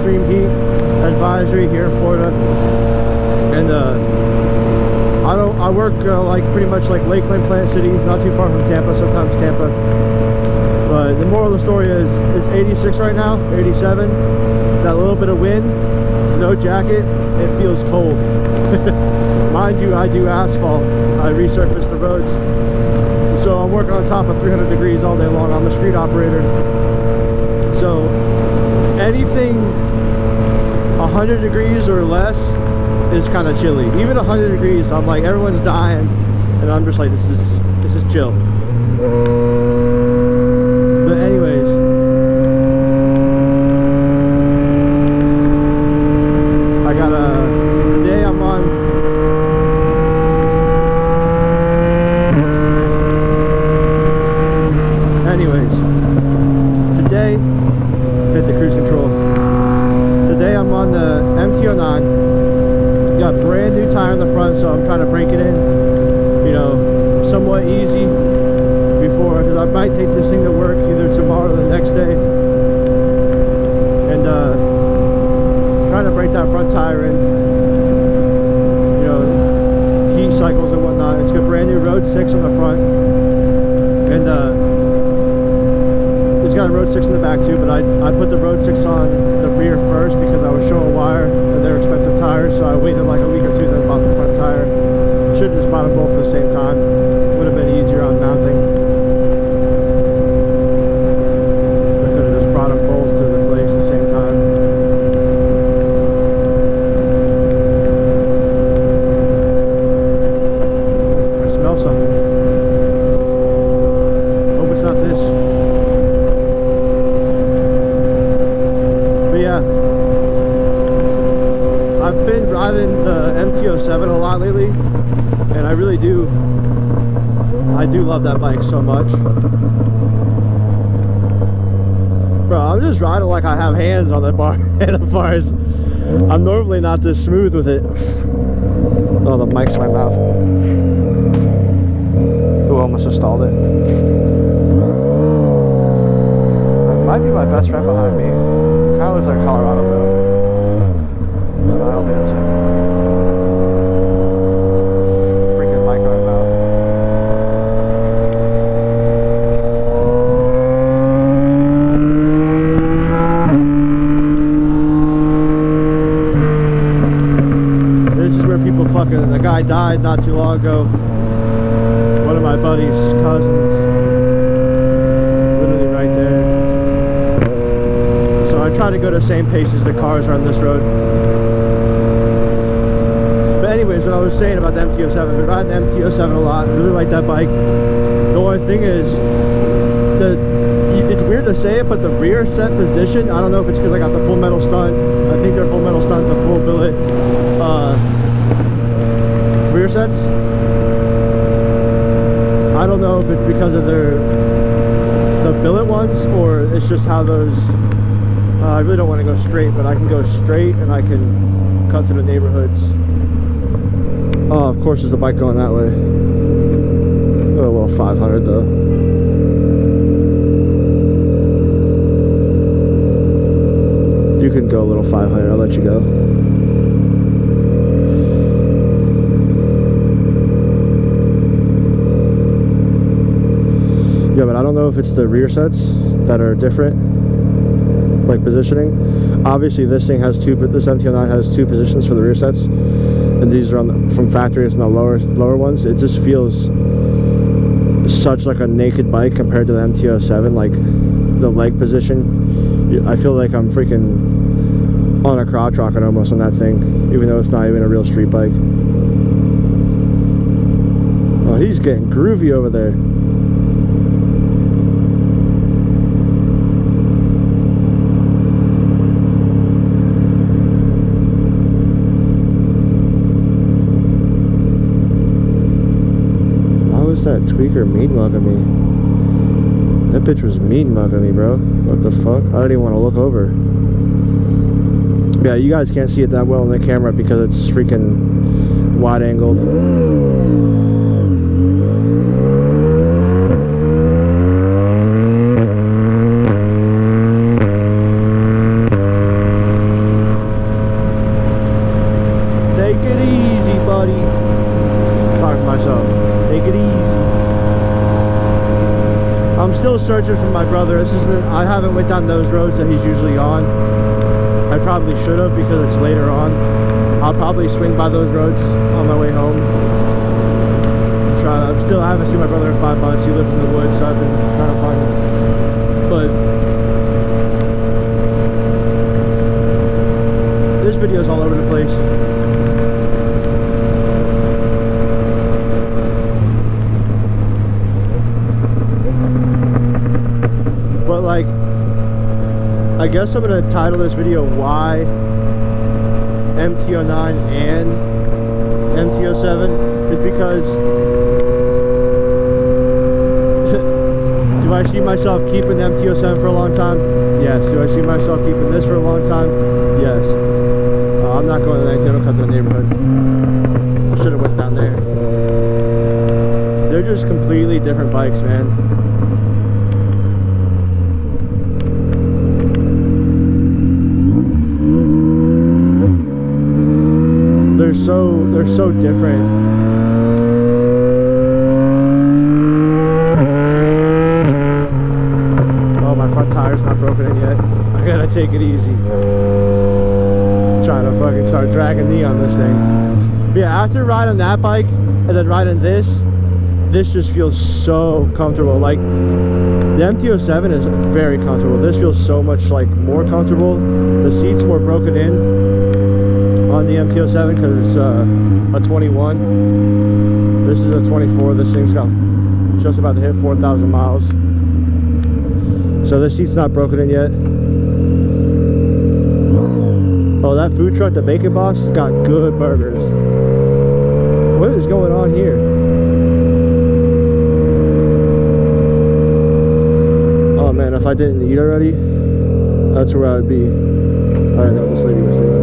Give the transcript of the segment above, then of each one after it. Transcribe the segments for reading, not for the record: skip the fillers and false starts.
extreme heat advisory here in Florida, and I work like pretty much like Lakeland, Plant City, not too far from Tampa, sometimes Tampa. But the moral of the story is it's 86 right now, 87. That little bit of wind, no jacket, it feels cold. Mind you, I do asphalt. I resurface the roads. So I'm working on top of 300 degrees all day long. I'm a street operator. So anything 100 degrees or less is kind of chilly. Even 100 degrees, I'm like, everyone's dying, and I'm just like, this is chill. But anyways, I got today I'm on today, hit the cruise control. Today I'm on the Mt-09. Got brand new tire in the front, so I'm trying to break it in, you know, somewhat easy before, because I might take this thing to work either tomorrow or the next day, and trying to break that front tire in, you know, heat cycles and whatnot. It's got brand new Road 6 on the front, and it's got a Road 6 in the back too, but I put the Road 6 on the rear first because I was showing wire and they're expensive tires, so I waited like a week or two, then bought the front tire. Should have just bought them both at the same time. Would have been easier on mounting. I could have just brought them both to the place at the same time. I smell something. Hope it's not this. But yeah, I've been riding the Mt-07 a lot lately, and I really do love that bike so much. Bro, I'm just riding like I have hands on the bar as far as I'm normally not this smooth with it. Oh, the mic's in my mouth. Ooh, almost just stalled it. That might be my best friend behind me. Kind of looks like Colorado though. No, I don't think that's it. Freaking mic in my mouth. This is where people fucking, the guy died not too long ago. One of my buddy's cousins. Literally right there. So I try to go the same pace as the cars are on this road. But anyways, what I was saying about the Mt-07, I've been riding the Mt-07 a lot. I really like that bike. The only thing is, it's weird to say it, but the rear set position, I don't know if it's because I got the full metal stunt. I think they're full metal stunt, the full billet rear sets. I don't know if it's because of the billet ones, or it's just how those, I really don't want to go straight, but I can go straight and I can cut to the neighborhoods. Oh, of course there's the bike going that way. Oh, a little 500 though. You can go a little 500, I'll let you go. Yeah, but I don't know if it's the rear sets that are different, like positioning. Obviously this thing has two, but this Mt-09 has two positions for the rear sets, and these are on from factory. It's on the lower ones. It just feels such like a naked bike compared to the Mt-07, like the leg position. I feel like I'm freaking on a crotch rocket almost on that thing, even though it's not even a real street bike. Oh, he's getting groovy over there. That tweaker mean mugging me. That bitch was mean mugging me, bro. What the fuck? I didn't even want to look over. Yeah, you guys can't see it that well in the camera because it's freaking wide angled. still searching for my brother. This isn't, I haven't went down those roads that he's usually on. I probably should have because it's later on. I'll probably swing by those roads on my way home. I haven't seen my brother in 5 months. He lives in the woods, so I've been trying to find him. But this video's all over the place. But like, I guess I'm gonna title this video why Mt-09 and Mt-07 is because do I see myself keeping Mt-07 for a long time? Yes. Do I see myself keeping this for a long time? Yes. I'm not going to the 19, I'm gonna cut to the neighborhood. I should have went down there. They're just completely different bikes, man. They're so different. Oh, my front tire's not broken in yet. I gotta take it easy. Trying to fucking start dragging knee on this thing. But yeah, after riding that bike and then riding this just feels so comfortable. Like the Mt-07 is very comfortable. This feels so much like more comfortable. The seat's more broken in on the Mt-07 because it's a 21. This is a 24. This thing's got just about to hit 4,000 miles. So this seat's not broken in yet. Oh, that food truck, the Bacon Boss, got good burgers. What is going on here? Oh man, if I didn't eat already, that's where I would be. I didn't know what this lady was doing.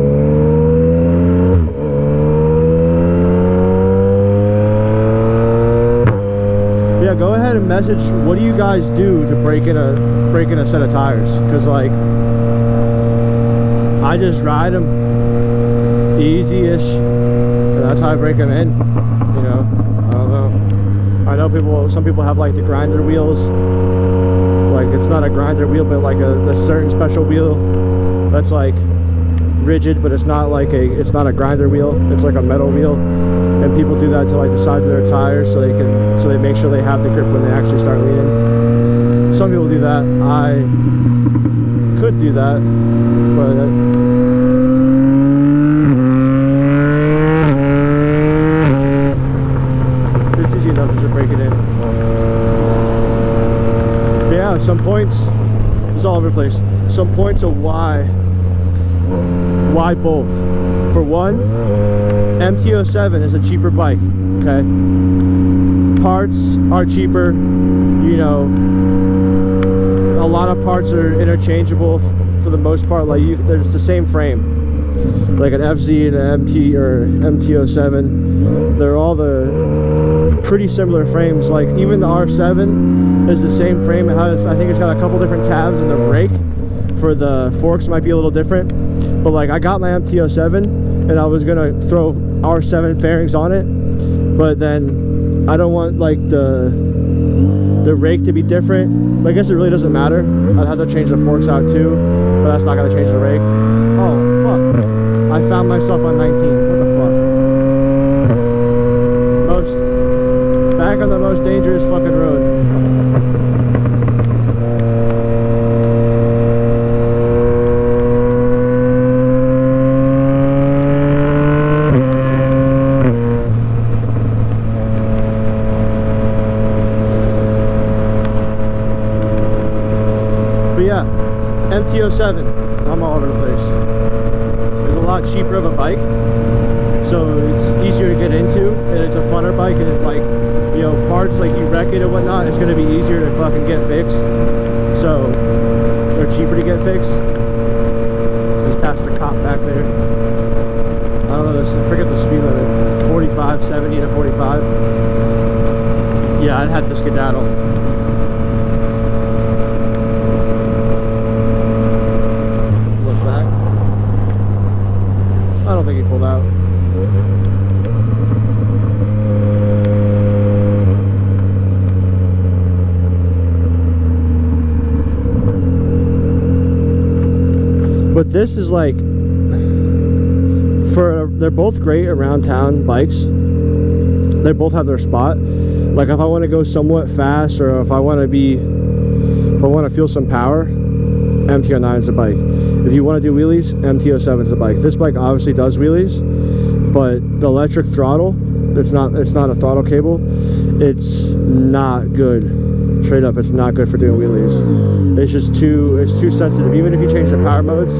Yeah, go ahead and message, what do you guys do to break in a set of tires? Because like, I just ride them easy-ish, and that's how I break them in. You know, I don't know. I know some people have like the grinder wheels. Like it's not a grinder wheel, but like a certain special wheel that's like rigid, but it's not a grinder wheel. It's like a metal wheel, and people do that to like the sides of their tires so they make sure they have the grip when they actually start leaning. Some people do that. I could do that, but it's easy enough to just break it in. But yeah, some points, it's all over the place. Some points of why both. For one, Mt-07 is a cheaper bike, okay? Parts are cheaper, you know, a lot of parts are interchangeable for the most part. Like there's the same frame, like an FZ and an MT or Mt-07. They're all the pretty similar frames. Like even the R7 is the same frame. It has, I think it's got a couple different tabs in the brake. For the forks might be a little different. But like I got my Mt-07 and I was gonna throw R7 fairings on it, but then I don't want like the rake to be different. I guess it really doesn't matter. I'd have to change the forks out too, but that's not gonna change the rake. Oh fuck! I found myself on 19. What the fuck? Back on the most dangerous fucking road. Mt-07, I'm all over the place. It's a lot cheaper of a bike, so it's easier to get into, and it's a funner bike, and it's like, you know, parts like you wreck it and whatnot, it's gonna be easier to fucking get fixed. So they're cheaper to get fixed. Just past the cop back there. I don't know, I forget the speed limit. 45, 70 to 45. Yeah, I'd have to skedaddle. I don't think he pulled out. this is like, they're both great around town bikes. They both have their spot. Like if I want to go somewhat fast, or if I want to feel some power, Mt-09 is the bike. If you want to do wheelies, Mt-07 is the bike. This bike obviously does wheelies, but the electric throttle, it's not a throttle cable. It's not good. Straight up, it's not good for doing wheelies. It's too sensitive. Even if you change the power modes,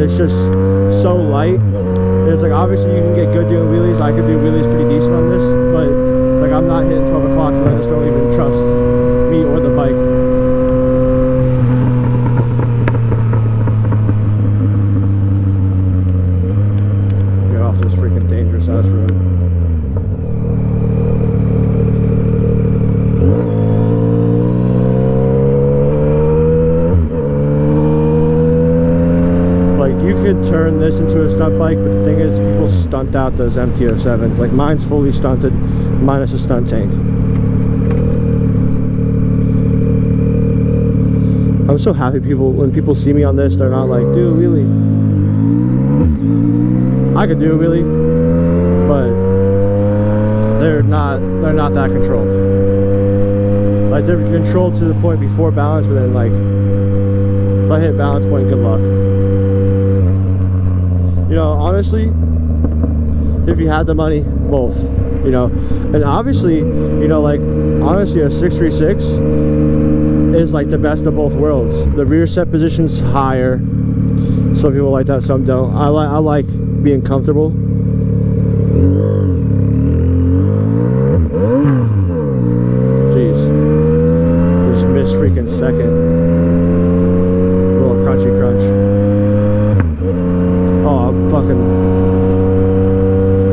it's just so light. It's like, obviously you can get good doing wheelies. I could do wheelies pretty decent on this, but like I'm not hitting 12 o'clock because I just don't even trust me or the bike. Get off this freaking dangerous ass road. You could turn this into a stunt bike, but the thing is, people stunt out those Mt-07s. Like mine's fully stunted, minus a stunt tank. I'm so happy when people see me on this, they're not like, do a wheelie. I could do a wheelie, but they're not that controlled. Like they're controlled to the point before balance, but then like if I hit balance point, good luck. You know, honestly, if you had the money, both, you know. And obviously, you know, like, honestly, a 636 is like the best of both worlds. The rear set position's higher. Some people like that, some don't. I like being comfortable. Jeez. Just missed freaking second. Little crunchy crunch.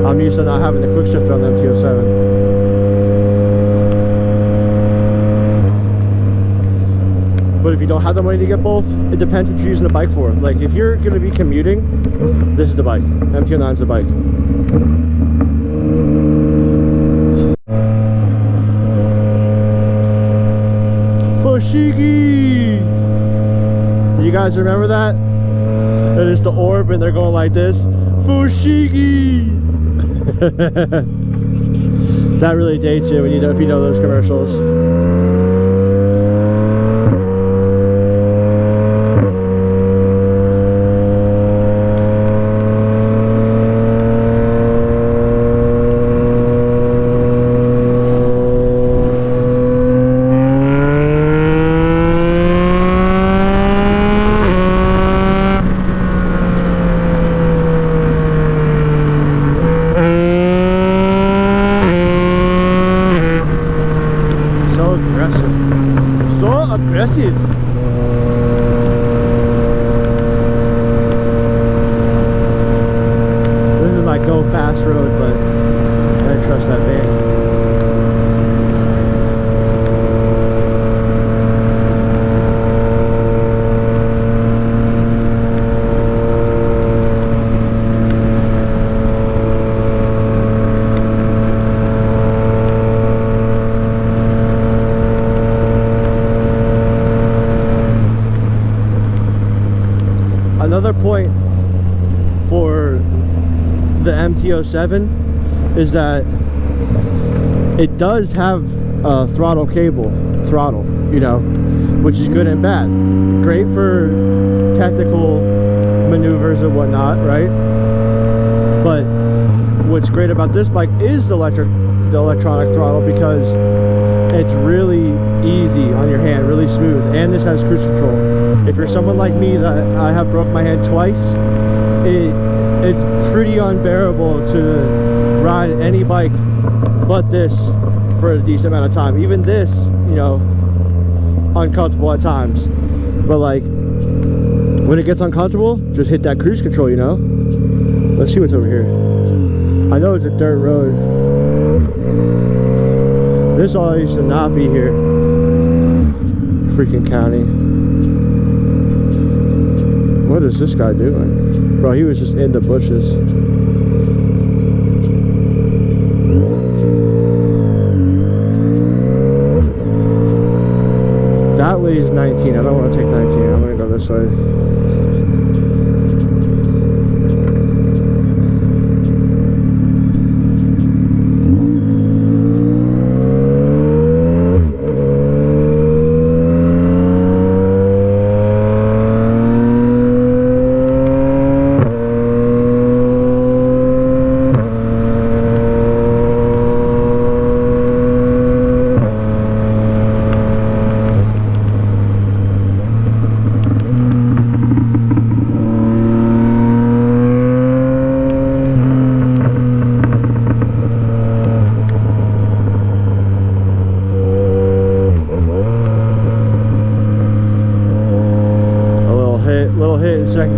I'm used to not having the quick shifter on the Mt-07. But if you don't have the money to get both, it depends what you're using the bike for. Like if you're going to be commuting, this is the bike. Mt-09 is the bike. Fushigi! Do you guys remember that? That is the orb and they're going like this. Fushigi! That really dates you when you know, if you know those commercials. Aggressive. This is my go fast road, but I trust that van. Another point for the Mt-07 is that it does have a throttle, you know, which is good and bad. Great for technical maneuvers and whatnot, right? But what's great about this bike is the electronic throttle, because it's really easy on your hand, really smooth, and this has cruise control. If you're someone like me that I have broke my hand twice, it's pretty unbearable to ride any bike but this for a decent amount of time. Even this, you know, uncomfortable at times. But like, when it gets uncomfortable, just hit that cruise control, you know? Let's see what's over here. I know it's a dirt road. This all used to not be here. Freaking county. What is this guy doing? Bro, he was just in the bushes. That way is 19. I don't want to take 19. I'm going to go this way.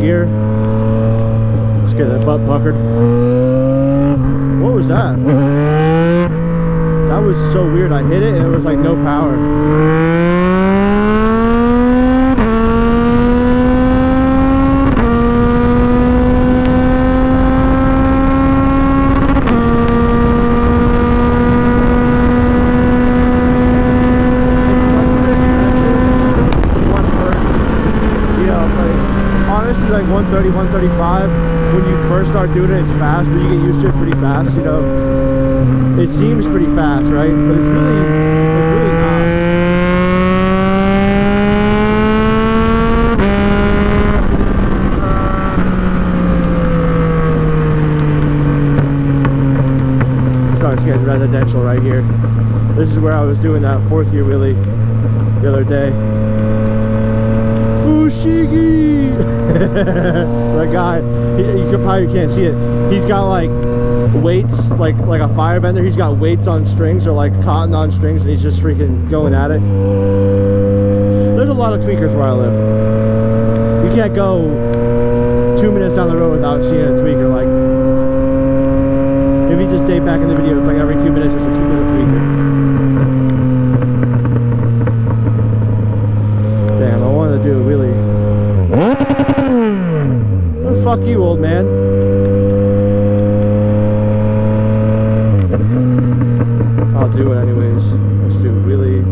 gear. Let's get that butt puckered. What was that? That was so weird. I hit it and it was like no power. Like 130, 135. When you first start doing it, it's fast, but you get used to it pretty fast, you know. It seems pretty fast, right? But it's really not. Starts getting residential right here. This is where I was doing that 4th gear wheelie the other day. Fushigi! That guy, you probably can't see it. He's got like weights, like a firebender. He's got weights on strings, or like cotton on strings, and he's just freaking going at it. There's a lot of tweakers where I live. You can't go 2 minutes down the road without seeing a tweaker. Like, if you just date back in the video, it's like every 2 minutes there's a tweaker. Damn, I wanted to do a wheelie. Oh, fuck you, old man. I'll do it anyways. Let's do a wheelie.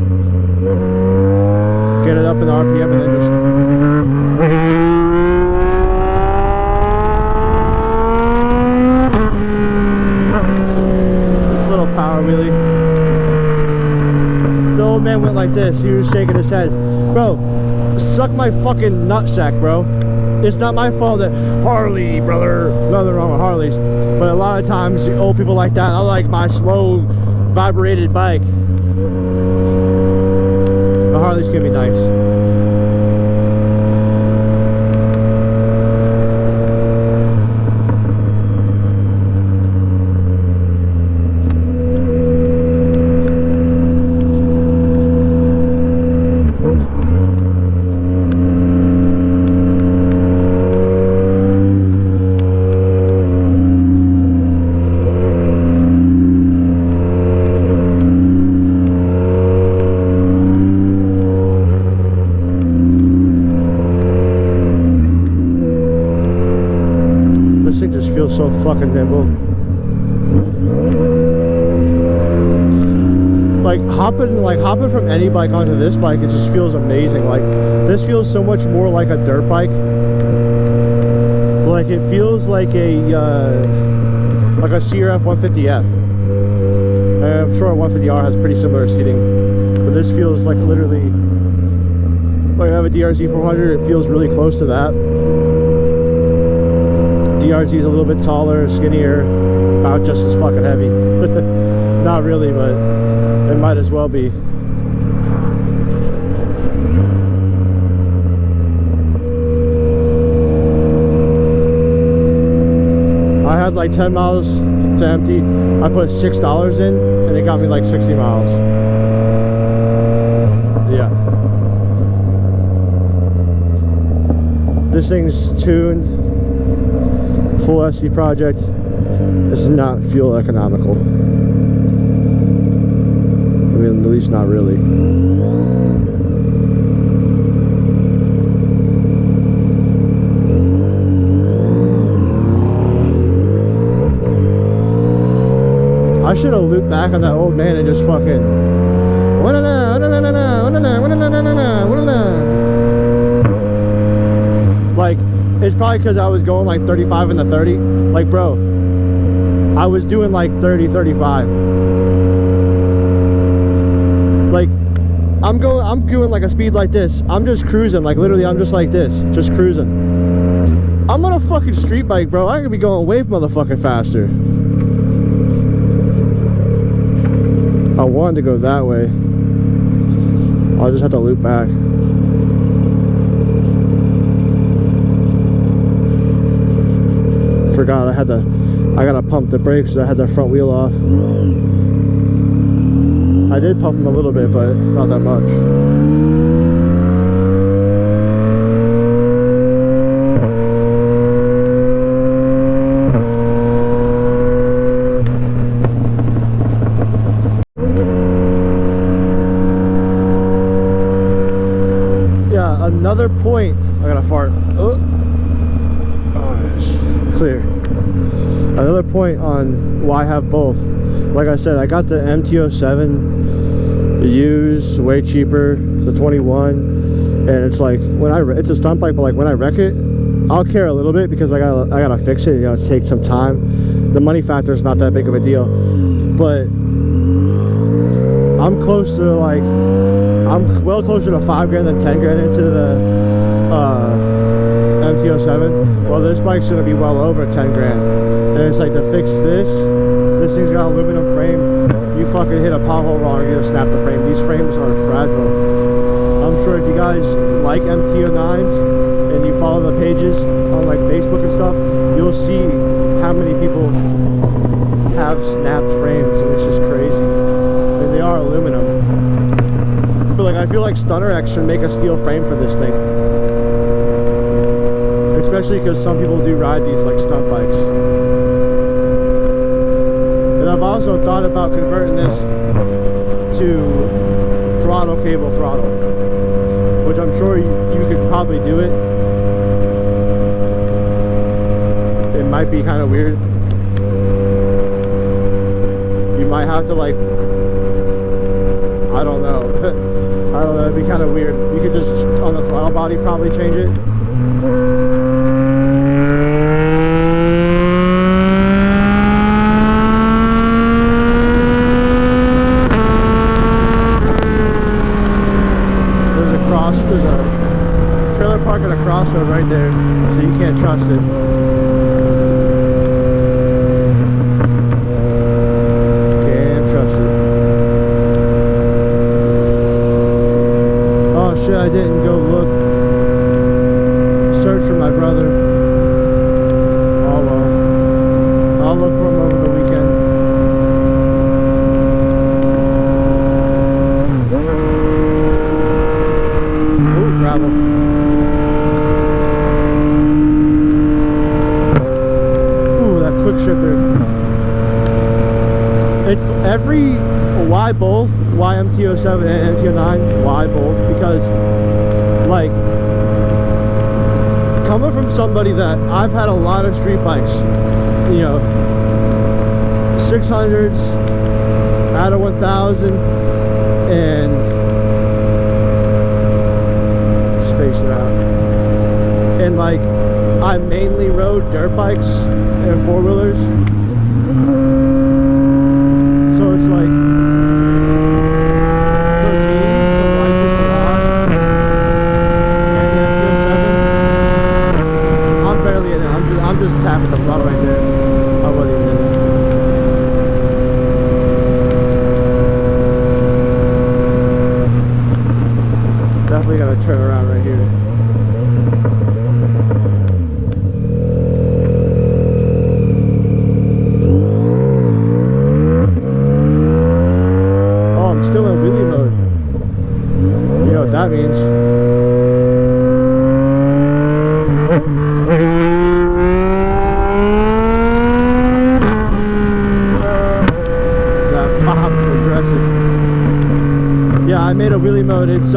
Get it up in RPM and then just... little power wheelie. The old man went like this. He was shaking his head. Bro, suck my fucking nutsack, bro. It's not my fault that Harley, brother, nothing wrong with Harleys, but a lot of times the old people like that. I like my slow vibrated bike. The Harley's gonna be nice. So fucking nimble. Like hopping from any bike onto this bike, it just feels amazing. Like, this feels so much more like a dirt bike. Like, it feels like a CRF 150F. I'm sure a 150R has pretty similar seating, but this feels like literally like I have a DRZ 400. It feels really close to that. DRZ is a little bit taller, skinnier, about just as fucking heavy. Not really, but it might as well be. I had like 10 miles to empty. I put $6 in and it got me like 60 miles. Yeah. This thing's tuned. Full SC project. This is not fuel economical. I mean, at least not really. I should have looped back on that old man and just fucking like, it's probably because I was going like 35 in the 30. Like, bro, I was doing like 30, 35. Like, I'm doing like a speed like this. I'm just cruising, like literally I'm just like this, just cruising. I'm on a fucking street bike, bro. I could be going way motherfucking faster. I wanted to go that way. I'll just have to loop back. Forgot I gotta pump the brakes, so I had the front wheel off. I did pump them a little bit, but not that much. another point. I gotta fart. Oh, it's clear. Another point on why I have both. Like I said, I got the Mt-07 used, way cheaper. It's a 21, and it's like when it's a stunt bike, but like when I wreck it, I'll care a little bit because I gotta fix it. You know, it takes some time. The money factor is not that big of a deal, but I'm close to like, I'm well closer to 5 grand than 10 grand into the Mt-07. Well, this bike's gonna be well over 10 grand, and it's like to fix this thing's got aluminum frame. You fucking hit a pothole wrong, you're gonna snap the frame. These frames are fragile. I'm sure if you guys like Mt-09s and you follow the pages on like Facebook and stuff, you'll see how many people have snapped frames, and it's just crazy. And they are aluminum. But like, I feel like Stunner X should make a steel frame for this thing, especially because some people do ride these like stunt bikes. And I've also thought about converting this to throttle cable throttle, which I'm sure you could probably do it. It might be kind of weird. You might have to like, I don't know. I don't know, it'd be kind of weird. You could just, on the throttle body, probably change it. There's a trailer park at a crossroad right there, so you can't trust it. Can't trust it. Oh shit, I didn't go look, search for my brother. Oh well, I'll look for him over the weekend. Gravel. Ooh, that quick shifter. It's every, why both? Why Mt-07 and Mt-09? Why both? Because like, coming from somebody that I've had a lot of street bikes, you know, 600s out of 1000, and and like, I mainly rode dirt bikes and four-wheelers, so it's like, for me, to like this a lot, and the Mt-07, I'm barely in it. I'm just tapping the throttle right there. I wasn't even in it. Definitely gotta turn around right here. That means that pop's aggressive. Yeah, I made a wheelie mode. It's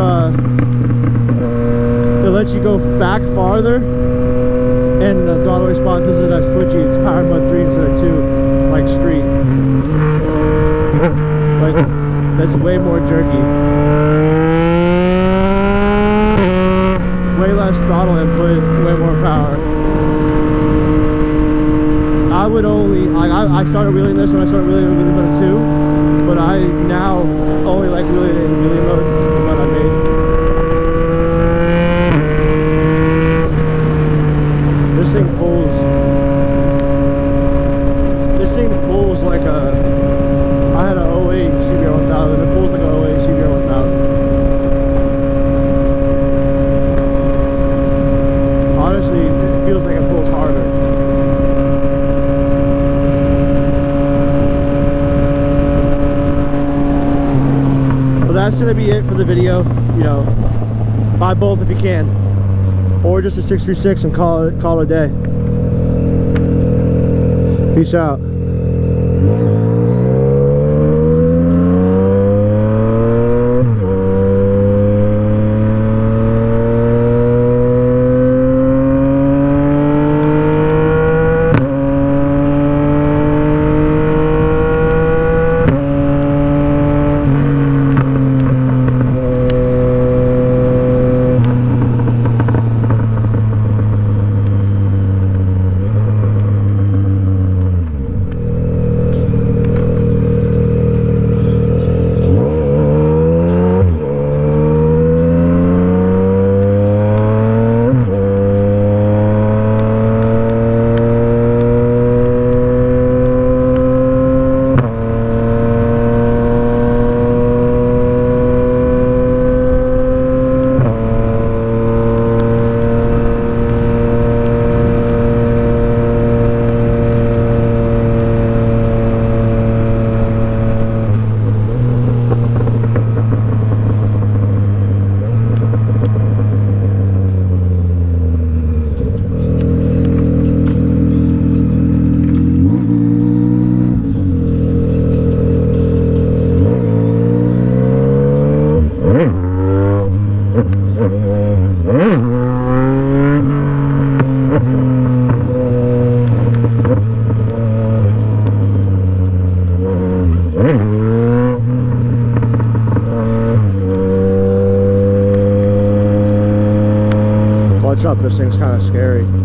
it lets you go back farther, and the throttle response isn't as twitchy. It's power mode 3 instead of 2, like street. Like, that's way more jerky. Way less throttle input, way more power. I would only, like, I started wheeling this when I started wheeling in wheelie mode 2, but I now only like wheeling in wheelie mode from what I made. This thing pulls like a, I had an 08 CBR 1000, it pulls like an 08 CBR 1000. Honestly, it feels like it pulls harder. So that's gonna be it for the video. You know, buy both if you can, or just a 636 and call it a day. Peace out. up. This thing's kind of scary.